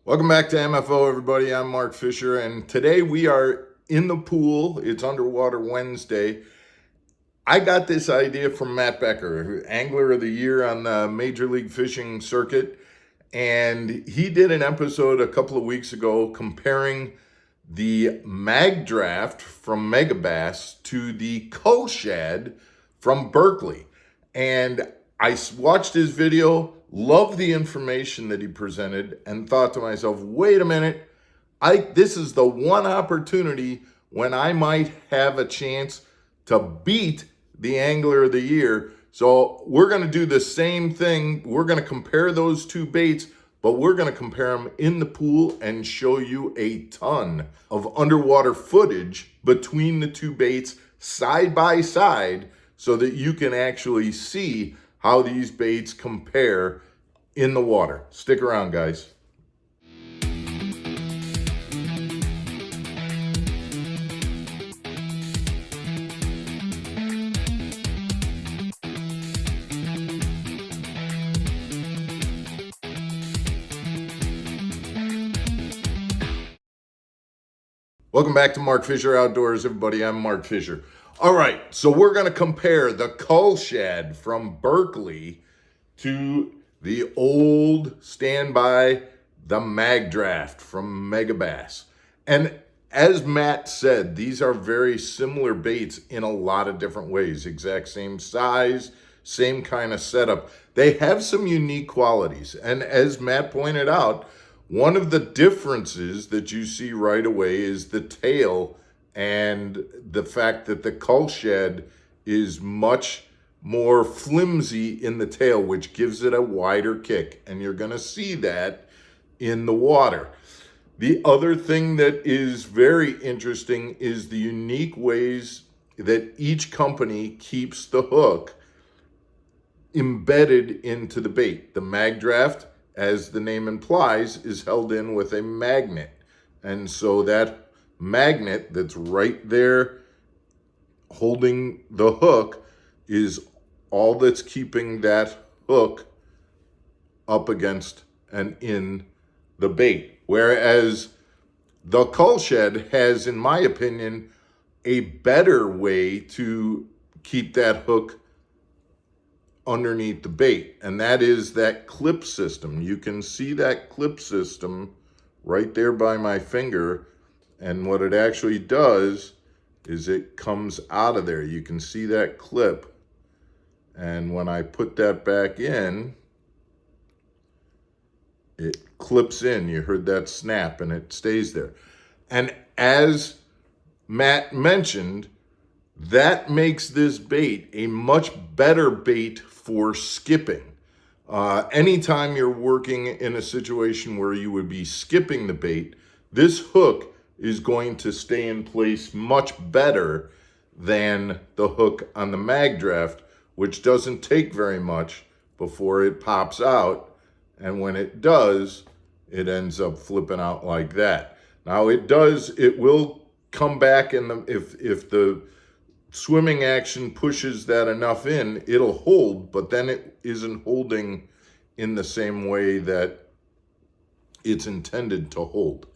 Welcome back to MFO, everybody. I'm Mark Fisher, and today we are in the pool. It's Underwater Wednesday. I got this idea from Matt Becker, Angler of the Year on the Major League Fishing circuit, and he did an episode a couple of weeks ago comparing the Mag Draft from Megabass to the Cull Shad from Berkeley. And I watched his video, loved the information that he presented, and thought to myself, wait a minute, this is the one opportunity when I might have a chance to beat the Angler of the Year. So we're going to do the same thing. We're going to compare those two baits, but we're going to compare them in the pool and show you a ton of underwater footage between the two baits side by side so that you can actually see how these baits compare in the water. Stick around, guys. Welcome back to Mark Fisher Outdoors, everybody. I'm Mark Fisher. All right, so we're going to compare the Cull Shad from Berkeley to the old standby, the Mag Draft from Megabass. And as Matt said, these are very similar baits in a lot of different ways. Exact same size, same kind of setup. They have some unique qualities. And as Matt pointed out, one of the differences that you see right away is the tail and the fact that the Cull Shad is much more flimsy in the tail, which gives it a wider kick. And you're going to see that in the water. The other thing that is very interesting is the unique ways that each company keeps the hook embedded into the bait. The Mag Draft, as the name implies, is held in with a magnet. And so that magnet that's right there holding the hook is all that's keeping that hook up against and in the bait. Whereas the Cull Shad has, in my opinion, a better way to keep that hook underneath the bait, and that is that clip system. You can see that clip system right there by my finger, and what it actually does is it comes out of there. You can see that clip, and when I put that back in, it clips in. You heard that snap, and it stays there. And as Matt mentioned, that makes this bait a much better bait for skipping. Anytime you're working in a situation where you would be skipping the bait, this hook is going to stay in place much better than the hook on the Mag Draft, which doesn't take very much before it pops out. And when it does, it ends up flipping out like that. Now it will come back if the swimming action pushes that enough in, it'll hold, but then it isn't holding in the same way that it's intended to hold.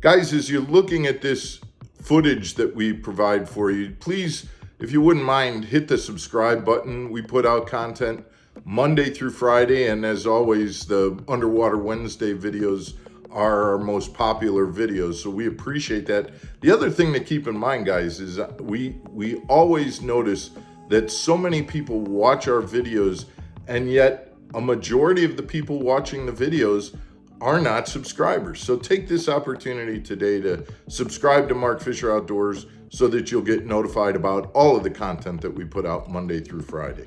Guys, as you're looking at this footage that we provide for you, please, if you wouldn't mind, hit the subscribe button. We put out content Monday through Friday, and as always, the Underwater Wednesday videos are our most popular videos, so we appreciate that. The other thing to keep in mind, guys, is we always notice that so many people watch our videos, and yet a majority of the people watching the videos are not subscribers. So take this opportunity today to subscribe to Mark Fisher Outdoors so that you'll get notified about all of the content that we put out Monday through Friday.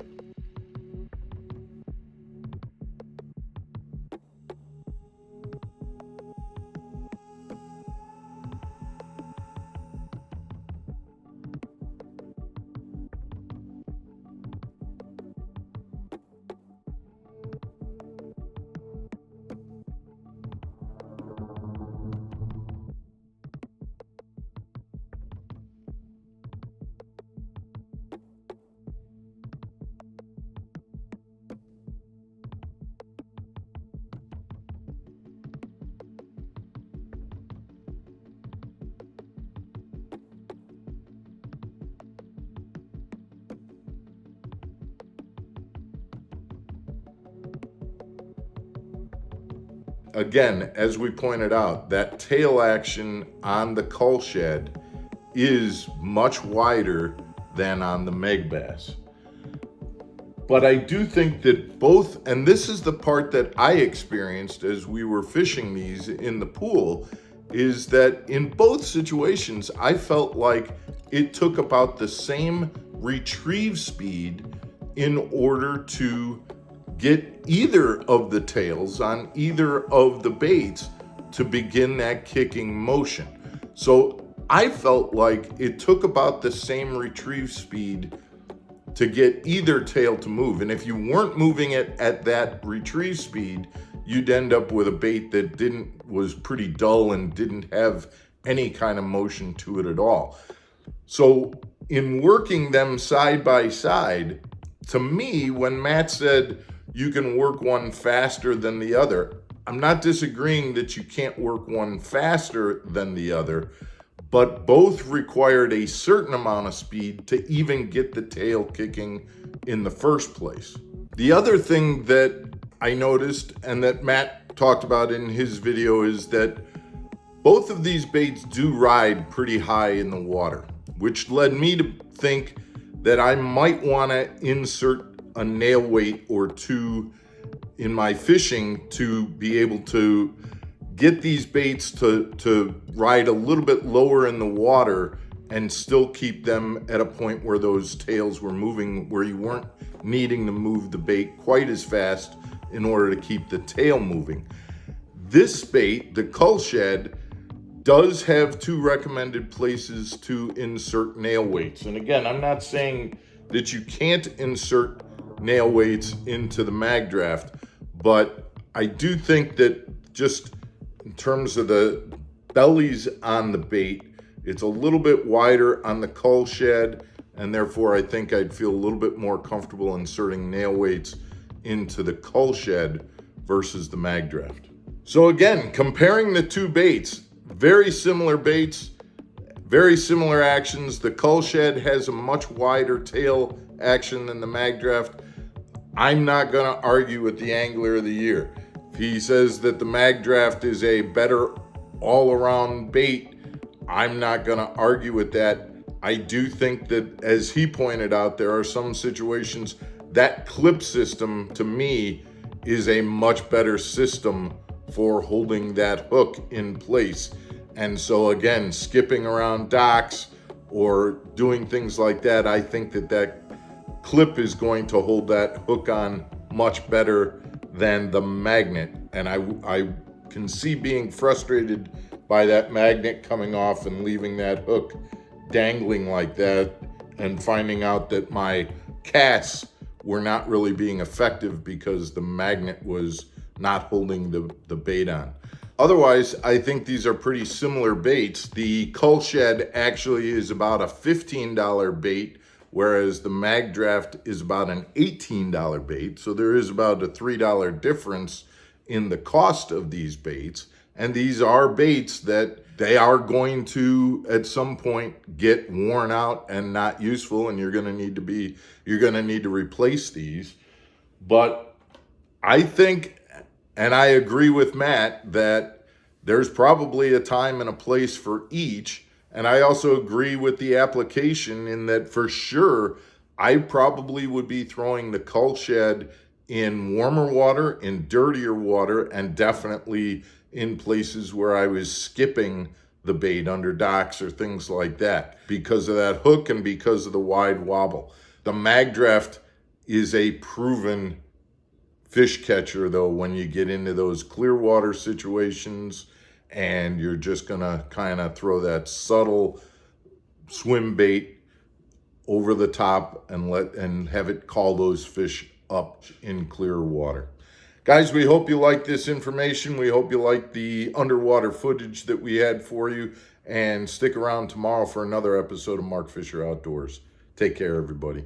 again, as we pointed out, that tail action on the Cull Shad is much wider than on the Meg Bass. But I do think that both, and this is the part that I experienced as we were fishing these in the pool, is that in both situations, I felt like it took about the same retrieve speed in order to get either of the tails on either of the baits to begin that kicking motion. So I felt like it took about the same retrieve speed to get either tail to move. And if you weren't moving it at that retrieve speed, you'd end up with a bait that was pretty dull and didn't have any kind of motion to it at all. So in working them side by side, to me, when Matt said you can work one faster than the other, I'm not disagreeing that you can't work one faster than the other, but both required a certain amount of speed to even get the tail kicking in the first place. The other thing that I noticed and that Matt talked about in his video is that both of these baits do ride pretty high in the water, which led me to think that I might want to insert a nail weight or two in my fishing to be able to get these baits to ride a little bit lower in the water and still keep them at a point where those tails were moving, where you weren't needing to move the bait quite as fast in order to keep the tail moving. This bait, the Cull Shad, does have two recommended places to insert nail weights. And again, I'm not saying that you can't insert nail weights into the mag draft, but I do think that just in terms of the bellies on the bait, it's a little bit wider on the Cull Shad, and therefore I think I'd feel a little bit more comfortable inserting nail weights into the Cull Shad versus the mag draft. So again, comparing the two baits, very similar baits, very similar actions. The Cull Shad has a much wider tail action than the mag draft. I'm not going to argue with the Angler of the Year. If he says that the mag draft is a better all-around bait, I'm not going to argue with that. I do think that, as he pointed out, there are some situations that clip system, to me, is a much better system for holding that hook in place. And so again, skipping around docks or doing things like that, I think that clip is going to hold that hook on much better than the magnet. And I can see being frustrated by that magnet coming off and leaving that hook dangling like that, and finding out that my casts were not really being effective because the magnet was not holding the bait on. Otherwise, I think these are pretty similar baits. The Cull Shad actually is about a $15 bait, whereas the mag draft is about an $18 bait. So there is about a $3 difference in the cost of these baits. And these are baits that they are going to, at some point, get worn out and not useful, and you're going to need to replace these. But I think, and I agree with Matt, that there's probably a time and a place for each. And I also agree with the application in that, for sure, I probably would be throwing the Cull Shad in warmer water, in dirtier water, and definitely in places where I was skipping the bait under docks or things like that because of that hook and because of the wide wobble. The mag draft is a proven fish catcher, though, when you get into those clear water situations and you're just gonna kind of throw that subtle swim bait over the top and have it call those fish up in clear water. Guys, we hope you like this information. We hope you like the underwater footage that we had for you, and stick around tomorrow for another episode of Mark Fisher Outdoors. Take care, everybody.